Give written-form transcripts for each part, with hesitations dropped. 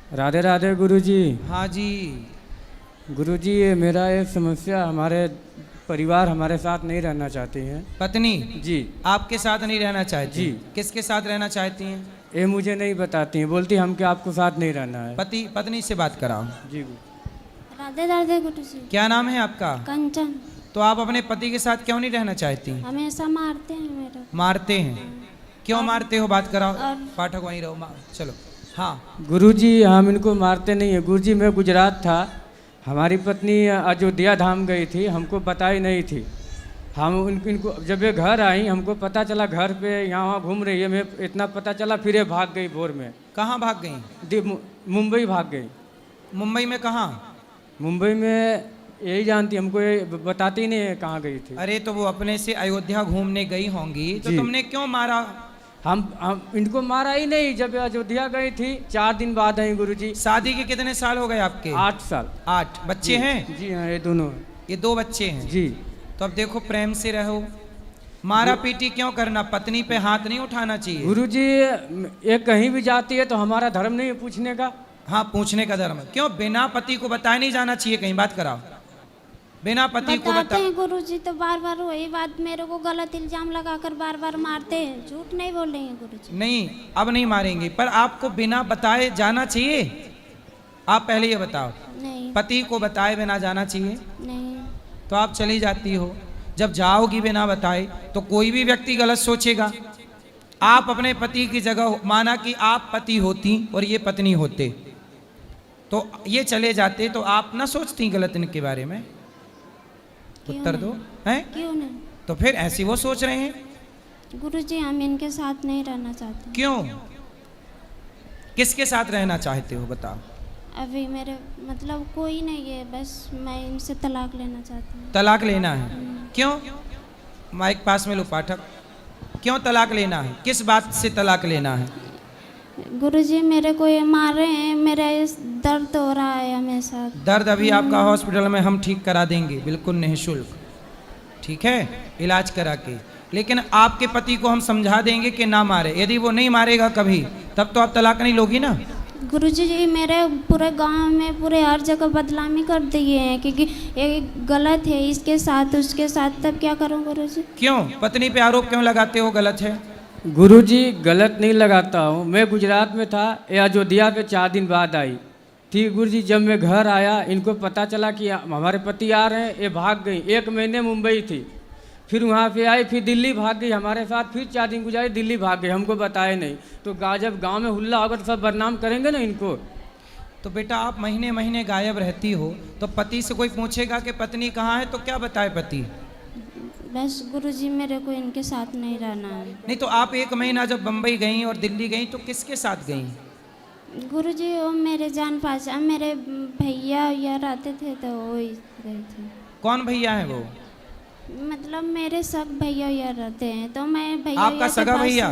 राधे राधे गुरुजी। हाँ जी। गुरुजी, ये मेरा एक समस्या, हमारे परिवार हमारे साथ नहीं रहना चाहती हैं। पत्नी जी। आपके साथ नहीं रहना चाहती? जी। किसके साथ रहना चाहती हैं? ये मुझे नहीं बताती हैं, बोलती हम क्या आपको साथ नहीं रहना है। पति पत्नी से बात कराओ। जी। राधे राधे गुरु जी। क्या नाम है आपका? कंचन। तो आप अपने पति के साथ क्यों नहीं रहना चाहती? हमेशा मारते हैं मेरे को। मारते हैं? क्यों मारते हो? बात कराओ। और पाठक वहीं रहो। चलो। हाँ गुरुजी, हम इनको मारते नहीं है। गुरुजी, मैं गुजरात था, हमारी पत्नी अयोध्या धाम गई थी, हमको बताई नहीं थी। हम इनको जब ये घर आई, हमको पता चला घर पे यहाँ वहाँ घूम रही है, मैं इतना पता चला, फिर ये भाग गई भोर में। कहाँ भाग गई? मुंबई भाग गई। मुंबई में कहाँ? मुंबई में यही जानती, हमको ये बताती नहीं है कहाँ गई थी। अरे तो वो अपने से अयोध्या घूमने गई होंगी, तो जी। तुमने क्यों मारा? हम इनको मारा ही नहीं। जब अयोध्या गई थी 4 दिन बाद आई गुरुजी। शादी के कितने साल हो गए आपके? 8 साल। 8 बच्चे हैं? जी हाँ, ये दोनों। ये 2 बच्चे हैं? जी। तो अब देखो, प्रेम से रहो, मारा पीटी क्यों करना? पत्नी पे हाथ नहीं उठाना चाहिए। गुरुजी, ये कहीं भी जाती है तो हमारा धर्म नहीं है पूछने का। हाँ, पूछने का धर्म। क्यों बिना पति को बताए नहीं जाना चाहिए कहीं? बात कराओ। बिना पति को बताते बता। हैं गुरु जी, तो बार बार वही बात मेरे को गलत इल्जाम लगाकर बार बार मारते हैं। झूठ नहीं बोल रहे हैं गुरु जी। नहीं, अब नहीं मारेंगे, पर आपको बिना बताए जाना चाहिए? आप पहले ये बताओ, नहीं। पति को बताए बिना जाना चाहिए? नहीं। तो आप चली जाती हो। जब जाओगी बिना बताए तो कोई भी व्यक्ति गलत सोचेगा। आप अपने पति की जगह, माना कि आप पति होती और ये पत्नी होते, तो ये चले जाते, तो आप ना सोचती गलत इनके बारे में? क्यों उत्तर दो। नहीं? हैं? क्यों नहीं? तो फिर ऐसे वो सोच रहे हैं। गुरु जी, हम इनके साथ नहीं रहना चाहते। क्यों? किसके साथ रहना चाहते हो बताओ? अभी मेरे मतलब कोई नहीं है, बस मैं इनसे तलाक लेना चाहती हूँ। तलाक लेना है? क्यों? माइक पास में लो पाठक। क्यों तलाक लेना है? किस बात से तलाक लेना है? गुरुजी, मेरे को ये मार रहे हैं, मेरा इस दर्द हो रहा है हमेशा। दर्द अभी आपका हॉस्पिटल में हम ठीक करा देंगे, बिल्कुल निःशुल्क। ठीक है, इलाज करा के। लेकिन आपके पति को हम समझा देंगे कि ना मारे। यदि वो नहीं मारेगा कभी, तब तो आप तलाक नहीं लोगी ना? गुरुजी जी, मेरे पूरे गांव में पूरे हर जगह बदनामी कर दिए हैं, क्योंकि ये गलत है, इसके साथ उसके साथ। तब क्या करूं गुरुजी? क्यों पत्नी पे आरोप क्यों लगाते हो? गलत है? गुरुजी, गलत नहीं लगाता हूँ। मैं गुजरात में था, ये अयोध्या पे 4 दिन बाद आई थी। गुरुजी, जब मैं घर आया, इनको पता चला कि हमारे पति आ रहे हैं, ये भाग गई। 1 महीने मुंबई थी, फिर वहाँ पे आई, फिर दिल्ली भाग गई हमारे साथ। फिर 4 दिन गुजारी, दिल्ली भाग गई, हमको बताए नहीं। तो जब गांव में हुल्ला होगा तो सब बदनाम करेंगे ना इनको। तो बेटा, आप महीने महीने गायब रहती हो, तो पति से कोई पूछेगा कि पत्नी कहाँ है, तो क्या बताए पति? बस गुरुजी, मेरे को इनके साथ नहीं रहना है। नहीं तो आप 1 महीना जब बम्बई गई और दिल्ली गई, तो किसके साथ गई? गुरुजी, वो मेरे जान पहचान, मेरे भैया या रहते थे, तो वो ही गए थे। कौन भैया है वो? मतलब मेरे सग भैया या रहते हैं, तो मैं भैया आपका सगा भैया?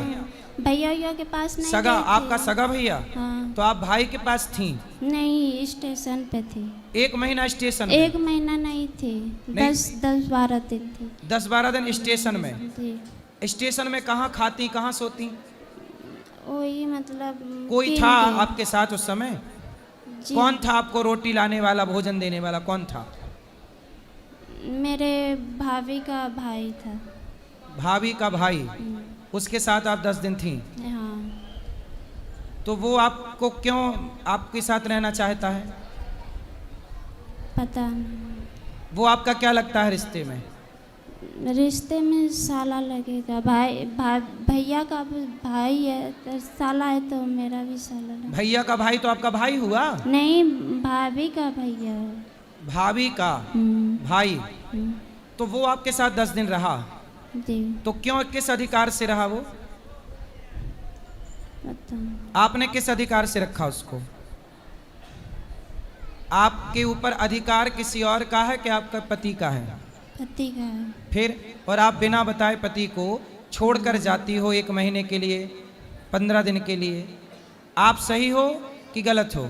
भैया के पास नहीं सगा? गई थी। आपका सगा भैया? हाँ। तो आप भाई के पास थी? नहीं, स्टेशन पे थी। 1 महीना स्टेशन में? 1 महीना नहीं थी, नहीं। 10-12 दिन थी। 10-12 दिन स्टेशन में? जी। स्टेशन में कहाँ खाती, कहाँ सोती? वही मतलब कोई 3 था दिन। आपके साथ उस समय? जी। कौन था आपको रोटी लाने वाला, भोजन देने वाला? कौन था? मेरे भाभी का भाई था। भाभी का भाई? उसके साथ आप 10 दिन थी? हाँ। तो वो आपको क्यों आपके साथ रहना चाहता है? पता नहीं। वो आपका क्या लगता है रिश्ते में? रिश्ते में साला लगेगा। भैया का भाई है, तो साला है, तो मेरा भी साला लगेगा। भैया का भाई तो आपका भाई हुआ? नहीं, भाभी का भैया है। भाभी का भाई? तो वो आपके साथ 10 दिन रहा? जी। तो क्यों, किस अधिकार से रहा वो? पता नहीं। आपने किस अधिकार से रखा उसको? आपके ऊपर अधिकार किसी और का है कि आपका पति का है? पति का है। फिर? और आप बिना बताए पति को छोड़कर जाती हो 1 महीने के लिए, 15 दिन के लिए। आप सही हो कि गलत हो?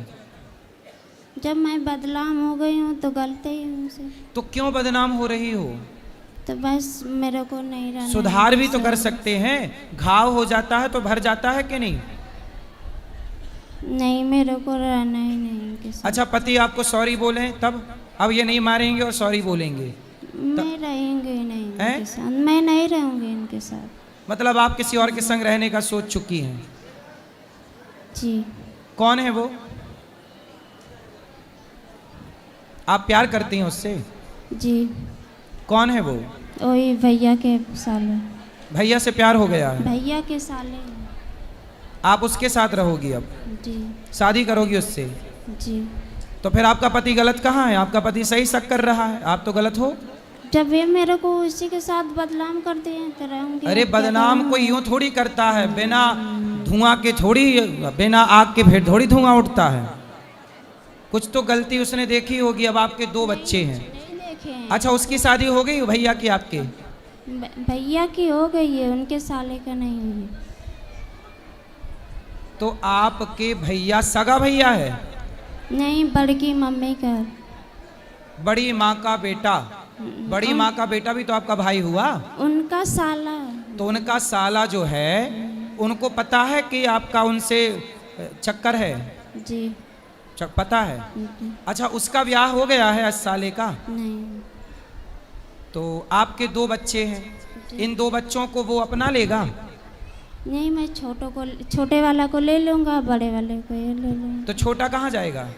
जब मैं बदनाम हो गई हूँ तो गलती ही उनसे। तो क्यों बदनाम हो रही हो? तो बस मेरे को नहीं रहना। सुधार भी तो कर सकते हैं। घाव हो जाता है तो भर जाता है कि नहीं? नहीं, मेरे को रहना ही नहीं इनके साथ। अच्छा, पति आपको सॉरी बोले तब? अब ये नहीं मारेंगे और सॉरी बोलेंगे? मैं रहेंगे ही नहीं हैं? इनके साथ, मैं नहीं रहूंगी इनके साथ। मतलब आप किसी और के संग रहने का सोच चुकी हैं? जी। कौन है वो? आप प्यार करती हैं उससे? जी। कौन है वो? वही भैया के साले। भैया से प्यार हो गया है? भैया के साले हैं। आप उसके साथ रहोगी अब? जी। शादी करोगी उससे? जी। तो फिर आपका पति गलत कहाँ है? आपका पति सही शक कर रहा है, आप तो गलत हो। जब ये मेरे को उसी के साथ बदनाम कर दिए तो रहूंगी। अरे अब क्या बदनाम करूं? कोई यूं थोड़ी करता है, बिना धुआं के थोड़ी, बिना आग के फिर थोड़ी धुआं उठता है। कुछ तो गलती उसने देखी होगी। अब आपके 2 बच्चे हैं। नहीं देखे हैं। अच्छा, उसकी शादी हो गई भैया की आपके? भैया की हो गई है, उनके साले का नहीं हुई। तो आपके भैया सगा भैया है? नहीं, बड़की मम्मी का। बड़ी माँ का बेटा? बड़ी माँ का बेटा भी तो आपका भाई हुआ। उनका साला। तो उनका साला जो है, उनको पता है कि आपका उनसे चक्कर है? जी। पता है। जी। अच्छा, उसका ब्याह हो गया है 10 साले का? नहीं। तो आपके 2 बच्चे हैं, इन 2 बच्चों को वो अपना लेगा? नहीं, मैं छोटे वाला को ले लूंगा, बड़े वाले को ये ले लूंगा। तो छोटा कहाँ जाएगा?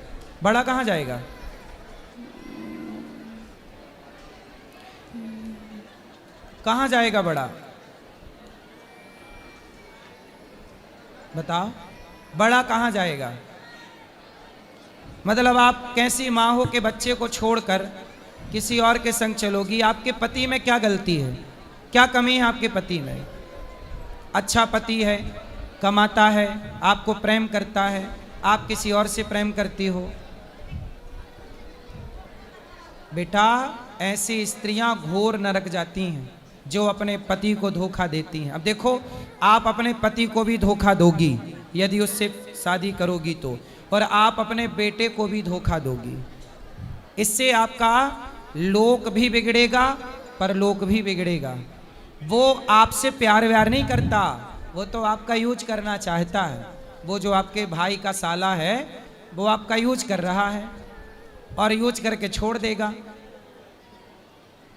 बड़ा कहाँ जाएगा? कहाँ जाएगा बड़ा? बताओ, बड़ा कहाँ जाएगा? मतलब आप कैसी माँ हो कि बच्चे को छोड़कर किसी और के संग चलोगी? आपके पति में क्या गलती है? क्या कमी है आपके पति में? अच्छा पति है, कमाता है, आपको प्रेम करता है, आप किसी और से प्रेम करती हो। बेटा, ऐसी स्त्रियां घोर नरक जाती हैं जो अपने पति को धोखा देती हैं। अब देखो, आप अपने पति को भी धोखा दोगी यदि उससे शादी करोगी तो, और आप अपने बेटे को भी धोखा दोगी। इससे आपका लोक भी बिगड़ेगा, परलोक भी बिगड़ेगा। वो आपसे प्यार व्यार नहीं करता, वो तो आपका यूज करना चाहता है। वो जो आपके भाई का साला है, वो आपका यूज कर रहा है और यूज करके छोड़ देगा।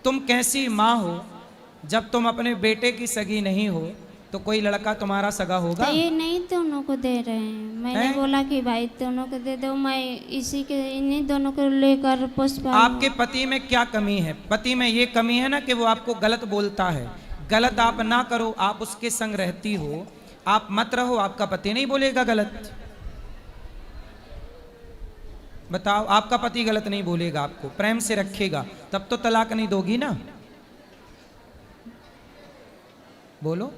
तुम कैसी माँ हो? जब तुम अपने बेटे की सगी नहीं हो तो कोई लड़का तुम्हारा सगा होगा? तो ये नहीं दोनों को दे रहे हैं। मैंने हैं? बोला कि भाई दोनों को दे दो, मैं इसी के इन्हीं दोनों को लेकर पुष्प। आपके पति में क्या कमी है? पति में ये कमी है ना कि वो आपको गलत बोलता है। गलत आप ना करो, आप उसके संग रहती हो, आप मत रहो, आपका पति नहीं बोलेगा गलत। बताओ, आपका पति गलत नहीं बोलेगा, आपको प्रेम से रखेगा, तब तो तलाक नहीं दोगी ना? बोलो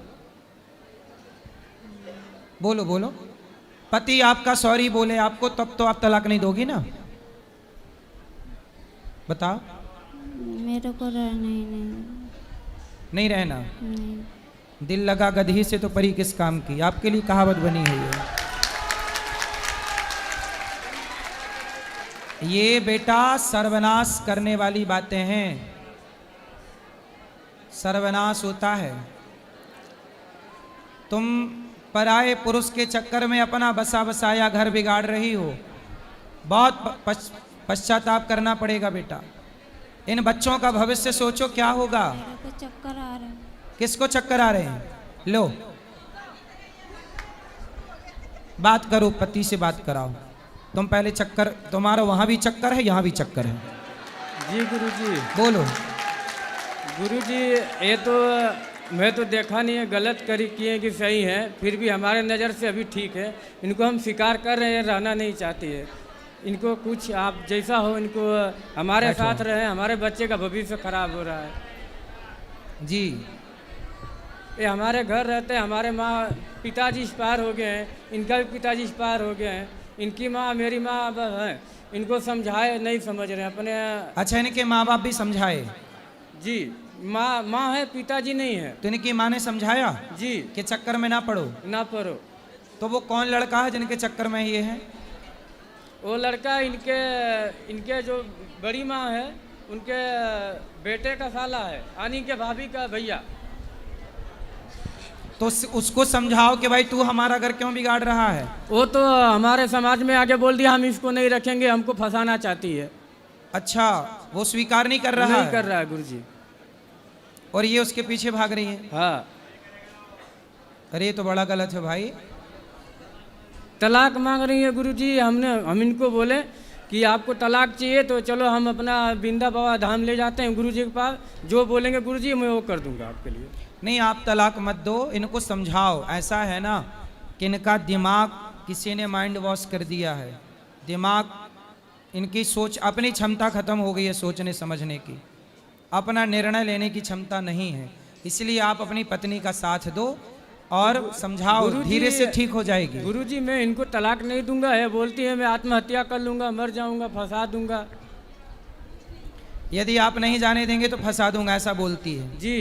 बोलो बोलो। पति आपका सॉरी बोले आपको, तब तो आप तलाक नहीं दोगी ना? बताओ। मेरे को रहना ही नहीं रहना? नहीं। दिल लगा गधी से तो परी किस काम की, आपके लिए कहावत बनी है ये बेटा सर्वनाश करने वाली बातें हैं। सर्वनाश होता है। तुम पराये पुरुष के चक्कर में अपना बसा बसाया घर बिगाड़ रही हो। बहुत पश्चाताप करना पड़ेगा बेटा। इन बच्चों का भविष्य सोचो क्या होगा। मेरे को चक्कर आ रहा है। किसको चक्कर आ रहे हैं? लो, बात करो, पति से बात कराओ। तुम पहले चक्कर, तुम्हारा वहां भी चक्कर है, यहां भी चक्कर है। जी गुरुजी। बोलो। गुरुजी, ये तो मैं तो देखा नहीं है, गलत करी किए कि सही है, फिर भी हमारे नज़र से अभी ठीक है। इनको हम स्वीकार कर रहे हैं, रहना नहीं चाहती है। इनको कुछ आप जैसा हो, इनको हमारे साथ रहे। हमारे बच्चे का भविष्य खराब हो रहा है जी। ये हमारे घर रहते हैं। हमारे माँ पिताजी एक्सपायर हो गए हैं, इनका भी पिताजी एक्सपायर हो गए हैं। इनकी माँ मेरी माँ है, इनको समझाए नहीं समझ रहे हैं अपने। अच्छा, इनके माँ बाप भी समझाए? जी, माँ है, पिताजी नहीं है। तो इनकी माँ ने समझाया जी कि चक्कर में ना पड़ो? ना पढ़ो। तो वो कौन लड़का है जिनके चक्कर में ये है? वो लड़का इनके जो बड़ी माँ है, उनके बेटे का साला है, यानी के भाभी का भैया। तो उसको समझाओ कि भाई तू हमारा घर क्यों बिगाड़ रहा है। वो तो हमारे समाज में आके बोल दिया हम इसको नहीं रखेंगे, हमको फंसाना चाहती है। अच्छा, वो स्वीकार नहीं कर रहा नहीं है। कर रहा है गुरुजी। और ये उसके पीछे भाग रही है। हाँ, अरे ये तो बड़ा गलत है भाई। तलाक मांग रही है गुरुजी। हम इनको बोले कि आपको तलाक चाहिए तो चलो हम अपना बिंदा बाबा धाम ले जाते हैं गुरुजी के पास, जो बोलेंगे गुरुजी मैं वो कर दूंगा आपके लिए। नहीं, आप तलाक मत दो, इनको समझाओ। ऐसा है ना कि इनका दिमाग किसी ने माइंड वॉश कर दिया है। दिमाग, इनकी सोच, अपनी क्षमता खत्म हो गई है सोचने समझने की, अपना निर्णय लेने की क्षमता नहीं है। इसलिए आप अपनी पत्नी का साथ दो और समझाओ, गुरुजी, धीरे से ठीक हो जाएगी। गुरुजी मैं इनको तलाक नहीं दूंगा है, बोलती है मैं आत्महत्या कर लूंगा, मर जाऊंगा, फंसा दूंगा। यदि आप नहीं जाने देंगे तो फंसा दूंगा, ऐसा बोलती है जी।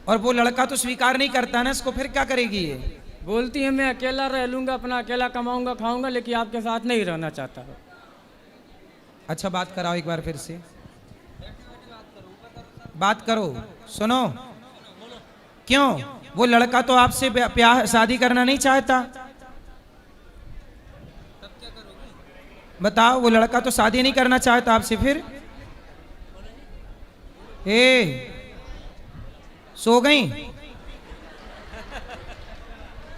और वो लड़का तो स्वीकार नहीं करता ना इसको, फिर क्या करेगी ये। बोलती है मैं अकेला रह लूंगा, अपना अकेला कमाऊंगा खाऊंगा, लेकिन आपके साथ नहीं रहना चाहता है। अच्छा, बात कराओ एक बार फिर से, बात करो, सुनो। क्यों? वो लड़का तो आपसे प्यार शादी करना नहीं चाहता। बताओ, वो लड़का तो शादी नहीं करना चाहता आपसे, फिर सो गई?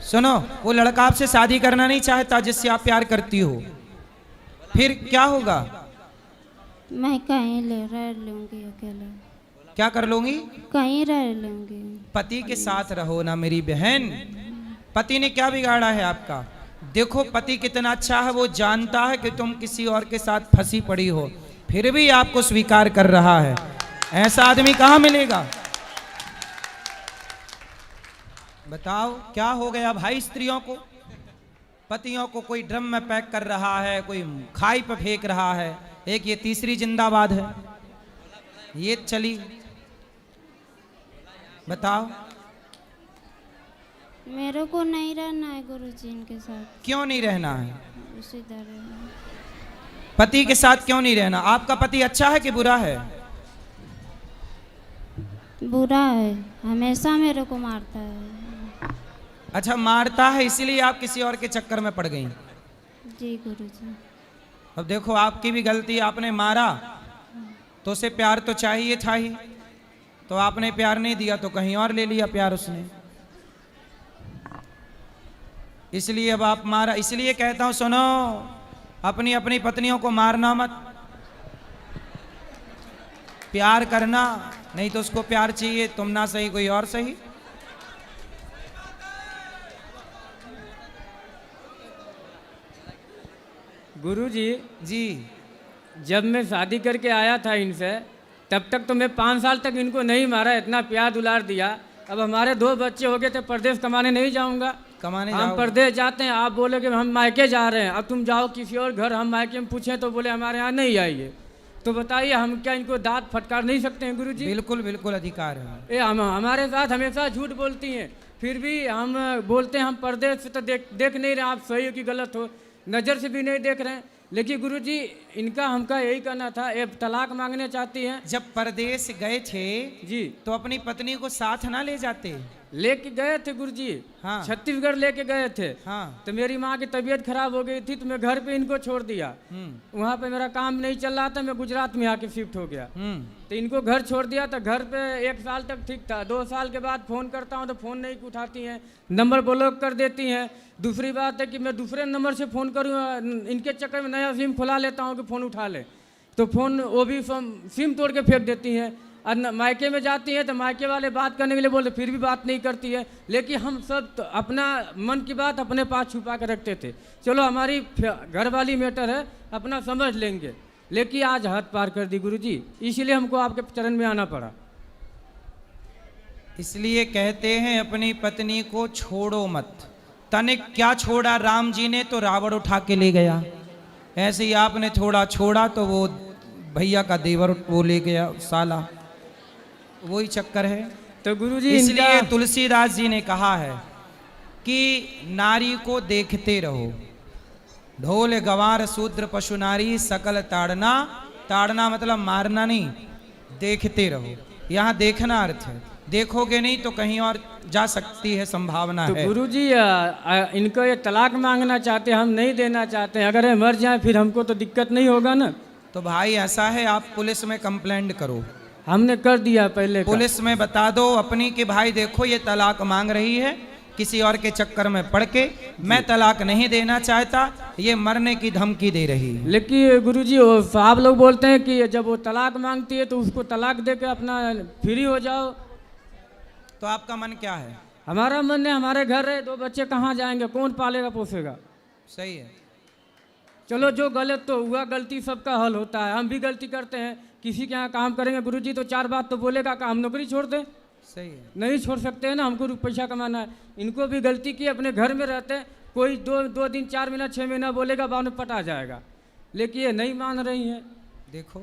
सुनो, वो लड़का आपसे शादी करना नहीं चाहता जिससे आप प्यार करती हो, फिर क्या होगा? मैं कहीं रह लूंगी अकेले। क्या कर लूंगी? कहीं रह लूंगी। पति के साथ रहो ना मेरी बहन। पति ने क्या बिगाड़ा है आपका? देखो पति कितना अच्छा है, वो जानता है कि तुम किसी और के साथ फंसी पड़ी हो, फिर भी आपको स्वीकार कर रहा है। ऐसा आदमी कहाँ मिलेगा? बताओ क्या हो गया भाई स्त्रियों को, पतियों को कोई ड्रम में पैक कर रहा है, कोई खाई पे फेंक रहा है। एक ये तीसरी जिंदाबाद है, ये चली। बताओ, मेरे को नहीं रहना है गुरुजी इनके साथ। क्यों नहीं रहना है? उसी तरह पति के साथ क्यों नहीं रहना? आपका पति अच्छा है कि बुरा है? बुरा है, हमेशा मेरे को मारता है। अच्छा, मारता है, इसीलिए आप किसी और के चक्कर में पड़ गई। जी गुरुजी। अब देखो आपकी भी गलती, आपने मारा तो उसे प्यार तो चाहिए था ही, तो आपने प्यार नहीं दिया तो कहीं और ले लिया प्यार उसने, इसलिए अब आप मारा। इसलिए कहता हूं सुनो, अपनी अपनी पत्नियों को मारना मत, प्यार करना। नहीं तो उसको प्यार चाहिए, तुम ना सही कोई और सही। गुरुजी जी, जब मैं शादी करके आया था इनसे, तब तक तो मैं 5 साल तक इनको नहीं मारा, इतना प्यार दुलार दिया। अब हमारे 2 बच्चे हो गए थे, परदेश कमाने नहीं जाऊंगा। कमाने हम जाओ। परदेश जाते हैं, आप बोले कि हम मायके जा रहे हैं, अब तुम जाओ किसी और घर। हम मायके में पूछें तो बोले हमारे यहाँ नहीं आइए। तो बताइए हम क्या इनको दांत फटकार नहीं सकते हैं गुरुजी? बिल्कुल बिल्कुल अधिकार है। ये हमारे साथ हमेशा झूठ बोलती हैं, फिर भी हम बोलते हैं हम परदेश से तो देख नहीं रहे आप सही हो कि गलत हो, नज़र से भी नहीं देख रहे हैं। लेकिन गुरुजी इनका हमका यही कहना था, ये तलाक मांगने चाहती हैं। जब परदेश गए थे जी, तो अपनी पत्नी को साथ ना ले जाते? लेके गए थे गुरुजी। हाँ। छत्तीसगढ़ लेके गए थे। हाँ। तो मेरी माँ की तबीयत खराब हो गई थी, तो मैं घर पे इनको छोड़ दिया। वहाँ पे मेरा काम नहीं चल रहा था, मैं गुजरात में आके शिफ्ट हो गया। तो इनको घर छोड़ दिया, तो घर पे 1 साल तक ठीक था। 2 साल के बाद फ़ोन करता हूँ तो फ़ोन नहीं उठाती हैं, नंबर ब्लॉक कर देती हैं। दूसरी बात है कि मैं दूसरे नंबर से फ़ोन करूँ, इनके चक्कर में नया सिम खुला लेता हूँ कि फ़ोन उठा ले, तो फ़ोन वो भी सिम तोड़ के फेंक देती हैं। और मायके में जाती हैं तो मायके वाले बात करने के लिए बोलते, फिर भी बात नहीं करती है। लेकिन हम सब तो अपना मन की बात अपने पास छुपा के रखते थे, चलो हमारी घर वाली मैटर है, अपना समझ लेंगे। लेकिन आज हद पार कर दी गुरुजी, इसलिए हमको आपके चरण में आना पड़ा। इसलिए कहते हैं अपनी पत्नी को छोड़ो मत। तनिक क्या छोड़ा राम जी ने, तो रावण उठा के ले गया। ऐसे ही आपने थोड़ा छोड़ा तो वो भैया का देवर वो ले गया साला, वही चक्कर है। तो गुरुजी इसलिए तुलसीदास जी ने कहा है कि नारी को देखते रहो, ढोल गवार शूद्र पशु नारी सकल ताड़ना। ताड़ना मतलब मारना नहीं, देखते रहो। यहाँ देखना अर्थ है, देखोगे नहीं तो कहीं और जा सकती है, संभावना तो है। गुरुजी इनको ये तलाक मांगना चाहते हैं, हम नहीं देना चाहते हैं। अगर ये मर जाए फिर हमको तो दिक्कत नहीं होगा ना। तो भाई ऐसा है, आप पुलिस में कंप्लेंट करो। हमने कर दिया पहले का। पुलिस में बता दो अपनी कि भाई देखो ये तलाक मांग रही है, किसी और के चक्कर में पड़ के, मैं तलाक नहीं देना चाहता, ये मरने की धमकी दे रही है। लेकिन गुरुजी वो साहब लोग बोलते हैं कि जब वो तलाक मांगती है तो उसको तलाक दे के अपना फ्री हो जाओ। तो आपका मन क्या है? हमारा मन है, हमारे घर है, 2 बच्चे कहाँ जाएंगे, कौन पालेगा पोसेगा। सही है। चलो जो गलत तो हुआ, गलती सबका हल होता है, हम भी गलती करते हैं। किसी के यहाँ काम करेंगे गुरुजी तो 4 बात तो बोलेगा कि हम नौकरी छोड़ दें। सही है। नहीं छोड़ सकते हैं ना, हमको पैसा कमाना है। इनको भी गलती की, अपने घर में रहते हैं, कोई 2 दिन 4 महीना 6 महीना बोलेगा, बाद में पटा जाएगा। लेकिन ये नहीं मान रही हैं। देखो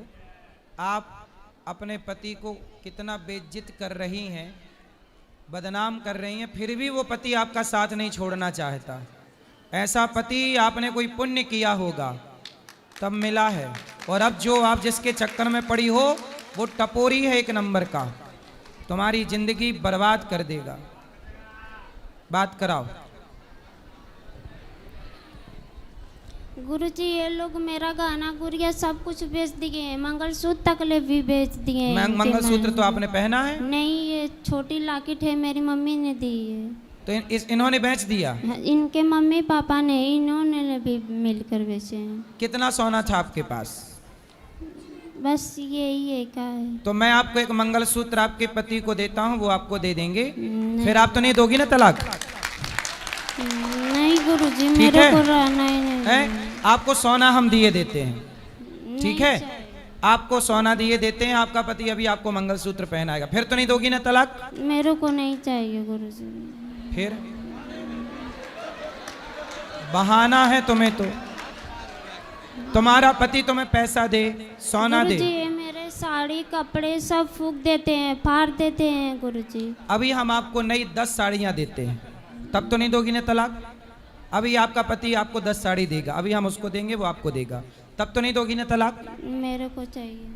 आप अपने पति को कितना बेइज्जत कर रही हैं, बदनाम कर रही हैं, फिर भी वो पति आपका साथ नहीं छोड़ना चाहता। ऐसा पति आपने कोई पुण्य किया होगा तब मिला है, और अब जो आप जिसके चक्कर में पड़ी हो वो टपोरी है, 1 नंबर का, तुम्हारी जिंदगी बर्बाद कर देगा। बात कराओ। गुरुजी ये लोग मेरा गहना गुड़िया सब कुछ बेच दिए हैं, मंगलसूत्र तक ले भी बेच दिए हैं। मंगलसूत्र तो आपने पहना है? नहीं, ये छोटी लॉकेट है, मेरी मम्मी ने दी है। तो इन्होंने बेच दिया? इनके मम्मी पापा ने, इन्होंने भी मिलकर बेचे हैं। कितना सोना था आपके पास? बस यही है का है। तो मैं आपको एक मंगलसूत्र आपके पति को देता हूँ, वो आपको दे देंगे। फिर आप तो नहीं दोगी ना तलाक? नहीं गुरुजी, मेरे को रहना ही नहीं है। आपको सोना हम दिए देते हैं, ठीक है? आपको सोना दिए देते हैं, आपका पति अभी आपको मंगलसूत्र पहनाएगा। फिर तो नहीं दोगी ना तलाक? मेरे को नहीं चाहिए गुरुजी। फिर बहाना है तुम्हें, तो तुम्हारा पति तुम्हें पैसा दे, सोना दे। गुरुजी ये मेरे साड़ी कपड़े सब फूक देते हैं, फाड़ देते हैं गुरुजी। अभी हम आपको नई 10 साड़ियाँ देते हैं, तब तो नहीं दोगी ना तलाक? अभी आपका पति आपको 10 साड़ी देगा, अभी हम उसको देंगे, वो आपको देगा, तब तो नहीं दोगी ना तलाक? मेरे को चाहिए।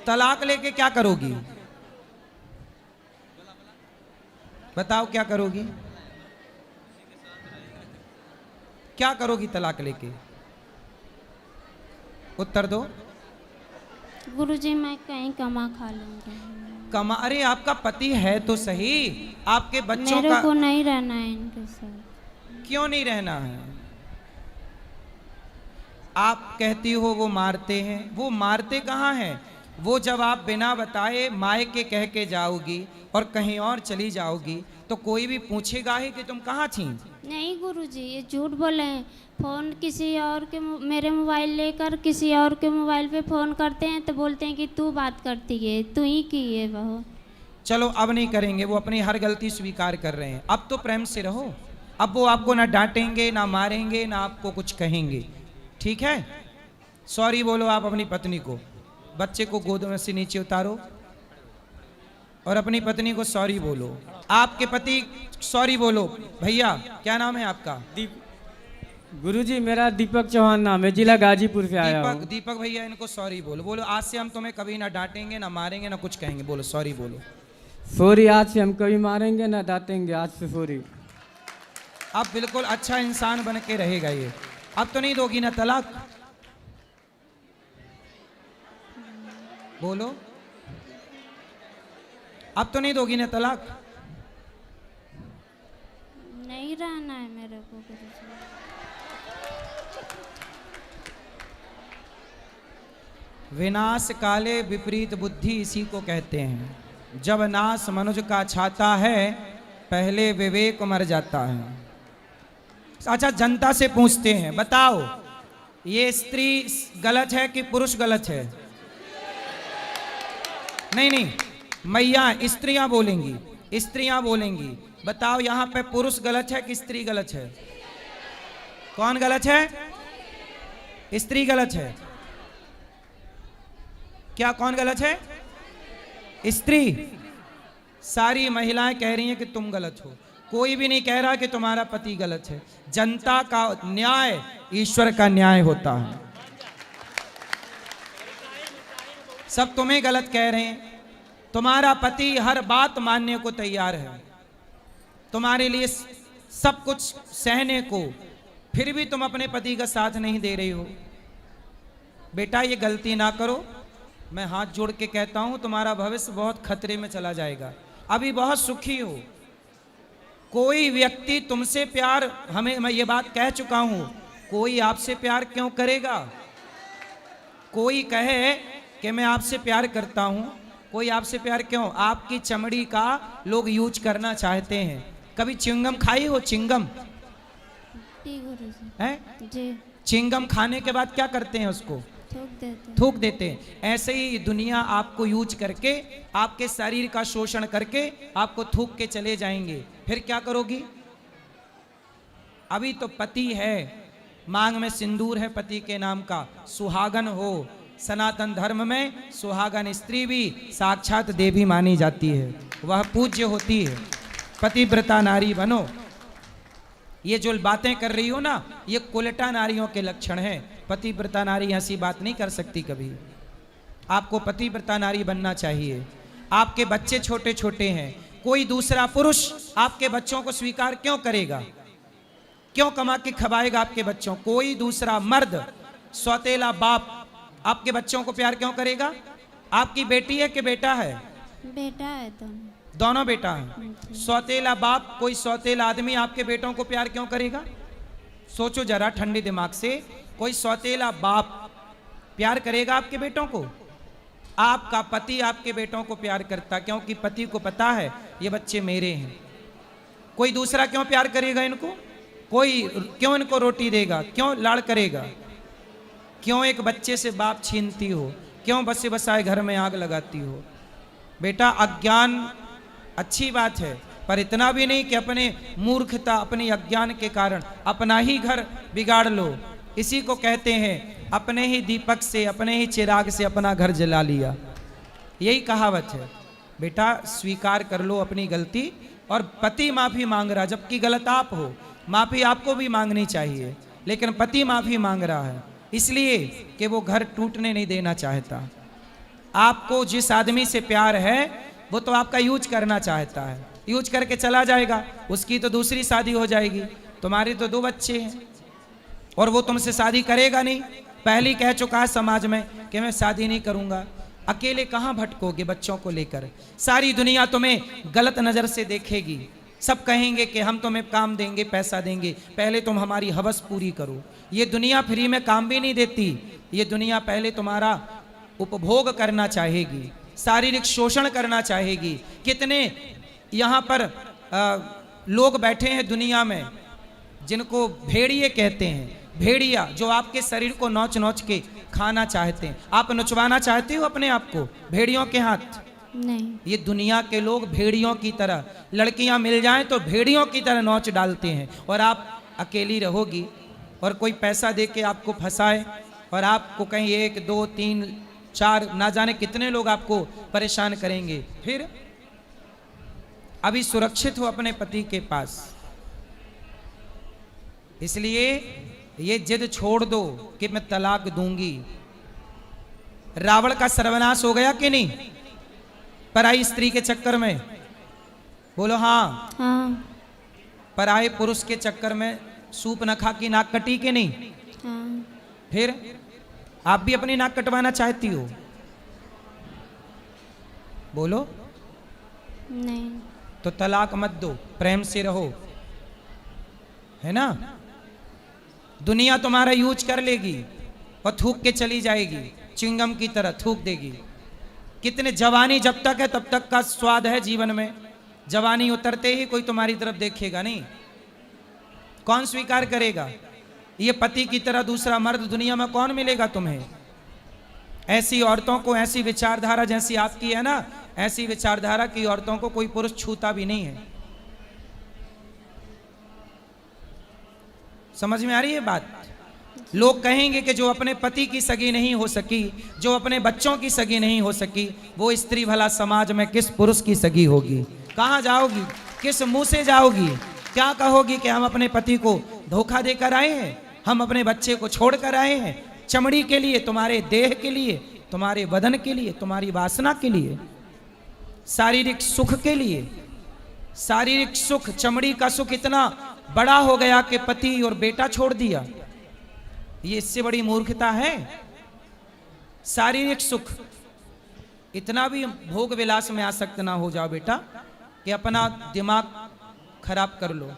तलाक लेके क्या करोगी? बताओ क्या करोगी? क्या करोगी तलाक लेके? उत्तर दो। गुरुजी मैं कहीं कमा खा लूंगा। कमा? अरे आपका पति है तो सही, आपके बच्चों मेरे का को नहीं रहना है इनके साथ। क्यों नहीं रहना है? आप कहती हो वो मारते हैं, वो मारते कहाँ हैं? वो जब आप बिना बताए मायके कह के जाओगी और कहीं और चली जाओगी तो कोई भी पूछेगा ही कि तुम कहाँ थी। नहीं गुरुजी ये झूठ बोले हैं। फ़ोन किसी और के मेरे मोबाइल लेकर किसी और के मोबाइल पे फ़ोन करते हैं तो बोलते हैं कि तू बात करती है, तू ही की है बहू। चलो अब नहीं करेंगे, वो अपनी हर गलती स्वीकार कर रहे हैं। अब तो प्रेम से रहो, अब वो आपको ना डांटेंगे ना मारेंगे ना आपको कुछ कहेंगे, ठीक है? सॉरी बोलो आप अपनी पत्नी को, बच्चे को गोद में से नीचे उतारो और अपनी पत्नी को सॉरी बोलो। आपके पति सॉरी बोलो। भैया क्या नाम है आपका? गुरुजी मेरा दीपक चौहान नाम है, जिला गाजीपुर से आया हूँ। दीपक भैया इनको सॉरी बोलो। बोलो आज से हम तुम्हें कभी ना डांटेंगे ना मारेंगे ना कुछ कहेंगे। बोलो सॉरी बोलो। सॉरी, आज से हम कभी मारेंगे ना डांटेंगे, आज से सॉरी। अब बिल्कुल अच्छा इंसान बन के रहेगा ये। अब तो नहीं दोगी ना तलाक? बोलो अब तो नहीं दोगी ना तलाक? नहीं रहना है मेरे को गुरुजी। विनाश काले विपरीत बुद्धि इसी को कहते हैं। जब नाश मनुज का छाता है पहले विवेक मर जाता है। अच्छा जनता से पूछते हैं, बताओ ये स्त्री गलत है कि पुरुष गलत है? नहीं नहीं मैया स्त्रियां बोलेंगी, स्त्रियां बोलेंगी। बताओ यहाँ पे पुरुष गलत है कि स्त्री गलत है? कौन गलत है? स्त्री गलत है क्या? कौन गलत है? स्त्री। सारी महिलाएं कह रही हैं कि तुम गलत हो, कोई भी नहीं कह रहा कि तुम्हारा पति गलत है। जनता का न्याय ईश्वर का न्याय होता है। सब तुम्हें गलत कह रहे हैं। तुम्हारा पति हर बात मानने को तैयार है, तुम्हारे लिए सब कुछ सहने को, फिर भी तुम अपने पति का साथ नहीं दे रही हो। बेटा ये गलती ना करो, मैं हाथ जोड़ के कहता हूं तुम्हारा भविष्य बहुत खतरे में चला जाएगा। अभी बहुत सुखी हो। कोई व्यक्ति तुमसे प्यार, हमें, मैं ये बात कह चुका हूं, कोई आपसे प्यार क्यों करेगा? कोई कहे कि मैं आपसे प्यार करता हूं, कोई आपसे प्यार क्यों? आपकी चमड़ी का लोग यूज करना चाहते हैं। कभी चिंगम खाई हो? चिंगम जी गुरुजी। है? जी। चिंगम खाने के बाद क्या करते हैं? उसको थूक देते हैं। ऐसे ही दुनिया आपको यूज करके, आपके शरीर का शोषण करके आपको थूक के चले जाएंगे। फिर क्या करोगी? अभी तो पति है, मांग में सिंदूर है पति के नाम का, सुहागन हो। सनातन धर्म में सुहागन स्त्री भी साक्षात देवी मानी जाती है, वह पूज्य होती है। पतिव्रता नारी बनो। ये जो बातें कर रही हो ना, ये कुलटा नारियों के लक्षण हैं। पतिव्रता नारी ऐसी बात नहीं कर सकती कभी। आपको पतिव्रता नारी बनना चाहिए। आपके बच्चे छोटे छोटे हैं, कोई दूसरा पुरुष आपके बच्चों को स्वीकार क्यों करेगा? क्यों कमा के खवाएगा आपके बच्चों? कोई दूसरा मर्द, सौतेला बाप आपके बच्चों को प्यार क्यों करेगा? आपकी बेटी है कि बेटा है? बेटा है दोनों बेटा हैं। सौतेला बाप, कोई सौतेला आदमी आपके बेटों को प्यार क्यों करेगा? सोचो जरा ठंडे दिमाग से। कोई सौतेला बाप प्यार करेगा आपके बेटों को? आपका पति आपके बेटों को प्यार करता, क्योंकि पति को पता है ये बच्चे मेरे हैं। कोई दूसरा क्यों प्यार करेगा इनको? कोई क्यों इनको रोटी देगा? क्यों लाड़ करेगा? क्यों एक बच्चे से बाप छीनती हो? क्यों बसे बसाए घर में आग लगाती हो? बेटा अज्ञान अच्छी बात है, पर इतना भी नहीं कि अपने मूर्खता, अपनी अज्ञान के कारण अपना ही घर बिगाड़ लो। इसी को कहते हैं अपने ही दीपक से, अपने ही चिराग से अपना घर जला लिया। यही कहावत है। बेटा स्वीकार कर लो अपनी गलती। और पति माफी मांग रहा, जबकि गलत आप हो। माफी आपको भी मांगनी चाहिए, लेकिन पति माफी मांग रहा है इसलिए कि वो घर टूटने नहीं देना चाहता। आपको जिस आदमी से प्यार है वो तो आपका यूज करना चाहता है, यूज करके चला जाएगा। उसकी तो दूसरी शादी हो जाएगी, तुम्हारे तो 2 बच्चे हैं और वो तुमसे शादी करेगा नहीं। पहले कह चुका है समाज में कि मैं शादी नहीं करूंगा। अकेले कहाँ भटकोगे बच्चों को लेकर? सारी दुनिया तुम्हें गलत नजर से देखेगी। सब कहेंगे कि हम तुम्हें काम देंगे, पैसा देंगे, पहले तुम हमारी हवस पूरी करो। ये दुनिया फ्री में काम भी नहीं देती। ये दुनिया पहले तुम्हारा उपभोग करना चाहेगी, शारीरिक शोषण करना चाहेगी। कितने यहाँ पर लोग बैठे हैं दुनिया में जिनको भेड़िए कहते हैं। भेड़िया जो आपके शरीर को नोच नोच के खाना चाहते हैं। आप नचवाना चाहते हो अपने आप को भेड़ियों के हाथ? नहीं। ये दुनिया के लोग भेड़ियों की तरह, लड़कियां मिल जाएं तो भेड़ियों की तरह नोच डालते हैं। और आप अकेली रहोगी और कोई पैसा दे के आपको फंसाए और आपको कहीं 1 2 3 4 ना जाने कितने लोग आपको परेशान करेंगे। फिर अभी सुरक्षित हो अपने पति के पास, इसलिए ये जिद छोड़ दो कि मैं तलाक दूंगी। रावण का सर्वनाश हो गया कि नहीं पराई स्त्री के चक्कर में? बोलो हाँ। हाँ। पराए पुरुष के चक्कर में सूप न खा की नाक कटी कि नहीं? हाँ। फिर आप भी अपनी नाक कटवाना चाहती हो? बोलो। नहीं। तो तलाक मत दो, प्रेम से रहो, है ना? दुनिया तुम्हारा यूज कर लेगी और थूक के चली जाएगी, चिंगम की तरह थूक देगी। कितने जवानी जब तक है तब तक का स्वाद है जीवन में। जवानी उतरते ही कोई तुम्हारी तरफ देखेगा नहीं। कौन स्वीकार करेगा? ये पति की तरह दूसरा मर्द दुनिया में कौन मिलेगा तुम्हें? ऐसी औरतों को, ऐसी विचारधारा जैसी आपकी है ना, ऐसी विचारधारा की औरतों को कोई पुरुष छूता भी नहीं है। समझ में आ रही है बात? लोग कहेंगे कि जो अपने पति की सगी नहीं हो सकी, जो अपने बच्चों की सगी नहीं हो सकी, वो स्त्री भला समाज में किस पुरुष की सगी होगी? कहाँ जाओगी? किस मुंह से जाओगी? क्या कहोगी कि हम अपने पति को धोखा देकर आए हैं, हम अपने बच्चे को छोड़कर आए हैं, चमड़ी के लिए, तुम्हारे देह के लिए? तुम्हारे बदन के लिए, तुम्हारी वासना के लिए, शारीरिक सुख के लिए। शारीरिक सुख, चमड़ी का सुख इतना बड़ा हो गया कि पति और बेटा छोड़ दिया। ये इससे बड़ी मूर्खता है। शारीरिक सुख, इतना भी भोग विलास में आसक्त ना हो जाओ बेटा कि अपना दिमाग खराब कर लो।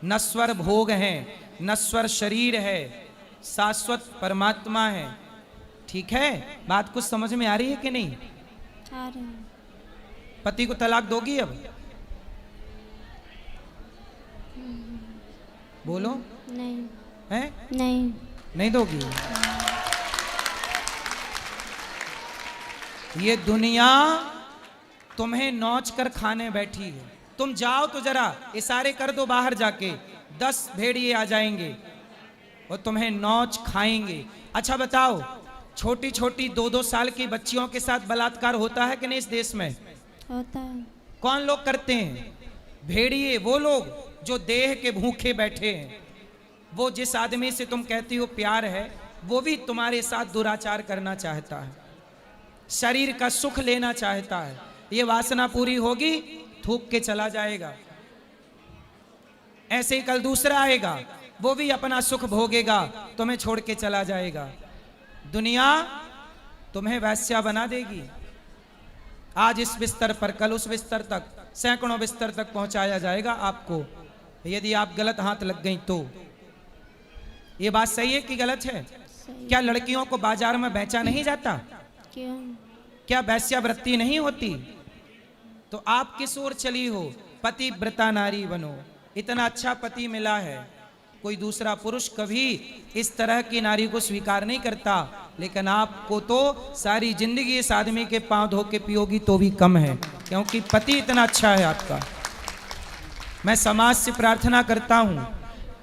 नश्वर भोग है, नश्वर शरीर है, शाश्वत परमात्मा है। ठीक है, बात कुछ समझ में आ रही है कि नहीं? आ रहे हैं। पति को तलाक दोगी अब? बोलो। नहीं। है? नहीं। नहीं दोगी? ये दुनिया तुम्हें नोच कर खाने बैठी है। तुम जाओ तो जरा इशारे कर दो बाहर जाके, 10 भेड़िए आ जाएंगे और तुम्हें नोच खाएंगे। अच्छा बताओ, छोटी छोटी 2-2 साल की बच्चियों के साथ बलात्कार होता है कि नहीं इस देश में? होता है। कौन लोग करते हैं? भेड़िए, वो लोग जो देह के भूखे बैठे हैं। वो जिस आदमी से तुम कहती हो प्यार है, वो भी तुम्हारे साथ दुराचार करना चाहता है, शरीर का सुख लेना चाहता है। ये वासना पूरी होगी, थूक के चला जाएगा। ऐसे ही कल दूसरा आएगा, वो भी अपना सुख भोगेगा, तुम्हें छोड़ के चला जाएगा। दुनिया तुम्हें वैश्या बना देगी। आज इस बिस्तर पर, कल उस बिस्तर तक, सैकड़ों बिस्तर तक पहुंचाया जाएगा आपको, यदि आप गलत हाथ लग गई तो। ये बात सही है कि गलत है? सही। क्या लड़कियों को बाजार में बेचा नहीं जाता? क्यों? क्या वैश्यावृत्ति नहीं होती? तो आप किस ओर चली हो? पतिव्रता नारी बनो। इतना अच्छा पति मिला है, कोई दूसरा पुरुष कभी इस तरह की नारी को स्वीकार नहीं करता, लेकिन आपको तो सारी जिंदगी इस आदमी के पांव धो के पियोगी तो भी कम है, क्योंकि पति इतना अच्छा है आपका। मैं समाज से प्रार्थना करता हूं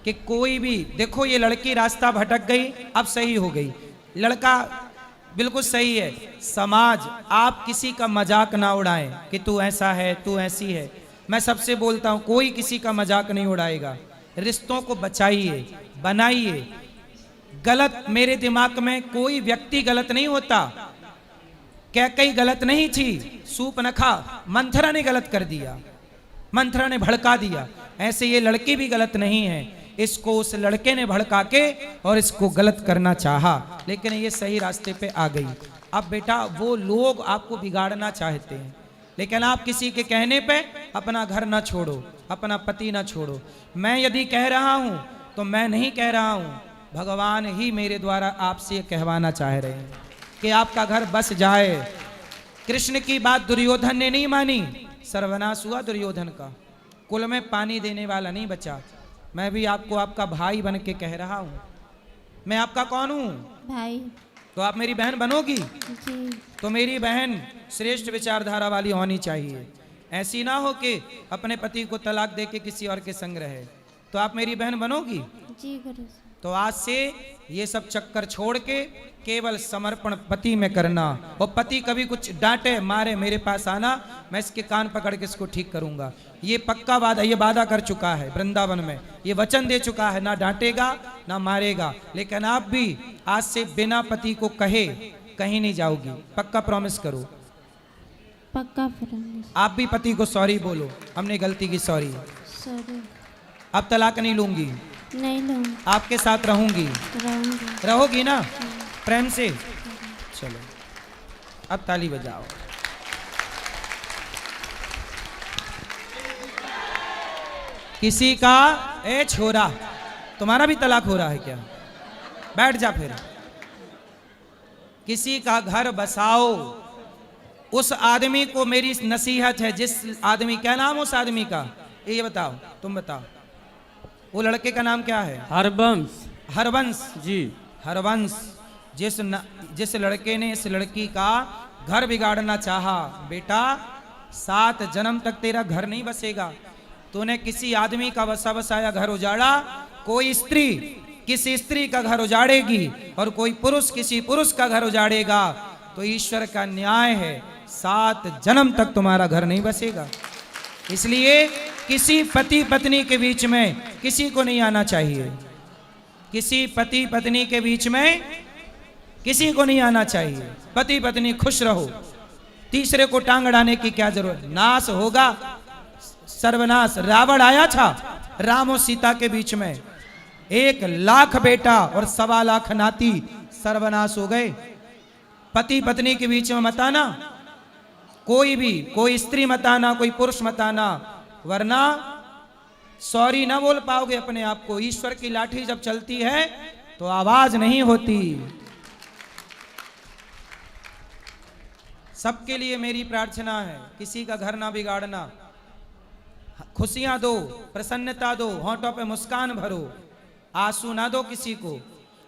कि कोई भी, देखो ये लड़की रास्ता भटक गई, अब सही हो गई, लड़का बिल्कुल सही है। समाज, आप किसी का मजाक ना उड़ाएं कि तू ऐसा है, तू ऐसी है। मैं सबसे बोलता हूं, कोई किसी का मजाक नहीं उड़ाएगा। रिश्तों को बचाइए, बनाइए। गलत, मेरे दिमाग में कोई व्यक्ति गलत नहीं होता। कैकई गलत नहीं थी, सूपनखा मंथरा ने गलत कर दिया, मंथरा ने भड़का दिया। ऐसे ये लड़की भी गलत नहीं है, इसको उस लड़के ने भड़का के और इसको गलत करना चाहा, लेकिन ये सही रास्ते पे आ गई। अब बेटा, वो लोग आपको बिगाड़ना चाहते हैं, लेकिन आप किसी के कहने पे अपना घर ना छोड़ो, अपना पति ना छोड़ो। मैं यदि कह रहा हूं तो मैं नहीं कह रहा हूं, भगवान ही मेरे द्वारा आपसे कहवाना चाह रहे हैं कि आपका घर बस जाए। कृष्ण की बात दुर्योधन ने नहीं मानी, सर्वनाश हुआ दुर्योधन का, कुल में पानी देने वाला नहीं बचा। मैं भी आपको आपका भाई बन के कह रहा हूं। मैं आपका कौन हूं? भाई। तो आप मेरी बहन बनोगी? जी। तो मेरी बहन श्रेष्ठ विचारधारा वाली होनी चाहिए। ऐसी ना हो कि अपने पति को तलाक दे के किसी और के संग रहे। तो आप मेरी बहन बनोगी? जी गुरु। तो आज से ये सब चक्कर छोड़ के केवल समर्पण पति में करना। और पति कभी कुछ डांटे मारे, मेरे पास आना, मैं इसके कान पकड़ के इसको ठीक करूंगा। ये पक्का वादा, ये वादा कर चुका है वृंदावन में, ये वचन दे चुका है, ना डांटेगा ना मारेगा। लेकिन आप भी आज से बिना पति को कहे कहीं नहीं जाओगी, पक्का प्रॉमिस करो। पक्का प्रॉमिस। आप भी पति को सॉरी बोलो, हमने गलती की, सॉरी, सॉरी। अब तलाक नहीं लूंगी, नहीं लूँगी। आपके साथ रहूंगी। रहूँगी। रहोगी ना प्रेम से? चलो अब ताली बजाओ। किसी का, ए छोरा, तुम्हारा भी तलाक हो रहा है क्या? बैठ जा फिर। किसी का घर बसाओ। उस आदमी को मेरी नसीहत है, जिस आदमी, क्या नाम उस आदमी का, ये बताओ, तुम बताओ। वो लड़के का नाम क्या है? हरबंश। हरवंश जी। हरवंश। जिस लड़के ने इस लड़की का घर बिगाड़ना चाहा, बेटा 7 जन्म तक तेरा घर नहीं बसेगा। तूने किसी आदमी का बसा बसाया घर उजाड़ा, कोई स्त्री किसी स्त्री का घर उजाड़ेगी और कोई पुरुष किसी पुरुष का घर उजाड़ेगा, तो ईश्वर का न्याय है, 7 जन्म तक तुम्हारा घर नहीं बसेगा। इसलिए किसी पति पत्नी के बीच में किसी को नहीं आना चाहिए। किसी पति पत्नी के बीच में किसी को नहीं आना चाहिए। पति पत्नी खुश रहो, तीसरे को टांग अड़ाने की क्या जरूरत। नाश होगा, सर्वनाश। रावण आया था राम और सीता के बीच में, 1,00,000 बेटा और 1,25,00,000 नाती, सर्वनाश हो गए। पति पत्नी के बीच में मत आना, कोई भी, कोई स्त्री मत आना, कोई पुरुष मत आना, वरना सॉरी ना बोल पाओगे अपने आप को। ईश्वर की लाठी जब चलती है तो आवाज नहीं होती। सबके लिए मेरी प्रार्थना है, किसी का घर ना बिगाड़ना, खुशियां दो, प्रसन्नता दो, होंठों पे मुस्कान भरो, आंसू ना दो किसी को।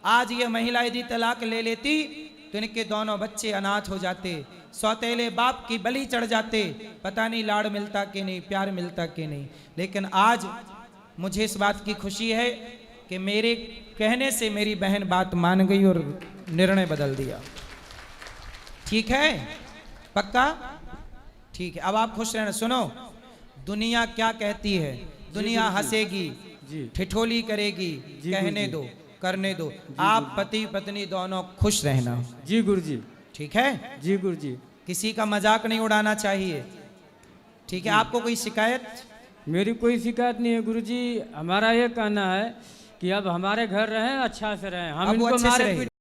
आज ये महिला यदि तलाक ले लेती तो इनके दोनों बच्चे अनाथ हो जाते, सौतेले बाप की बलि चढ़ जाते, पता नहीं लाड़ मिलता कि नहीं, प्यार मिलता कि नहीं। लेकिन आज मुझे इस बात की खुशी है कि मेरे कहने से मेरी बहन बात मान गई और निर्णय बदल दिया। ठीक है, पक्का? ठीक है, अब आप खुश रहना। सुनो, दुनिया क्या कहती है, दुनिया हंसेगी, ठिठोली करेगी, कहने दो, करने दो। आप पति पत्नी दोनों खुश रहना। जी गुरुजी। ठीक है जी गुरुजी। किसी का मजाक नहीं उड़ाना चाहिए। ठीक है, आपको कोई शिकायत? मेरी कोई शिकायत नहीं है गुरुजी। हमारा ये कहना है कि अब हमारे घर रहें, अच्छा से रहें, हम अब वो इनको अच्छे से मारे रहे। पीटे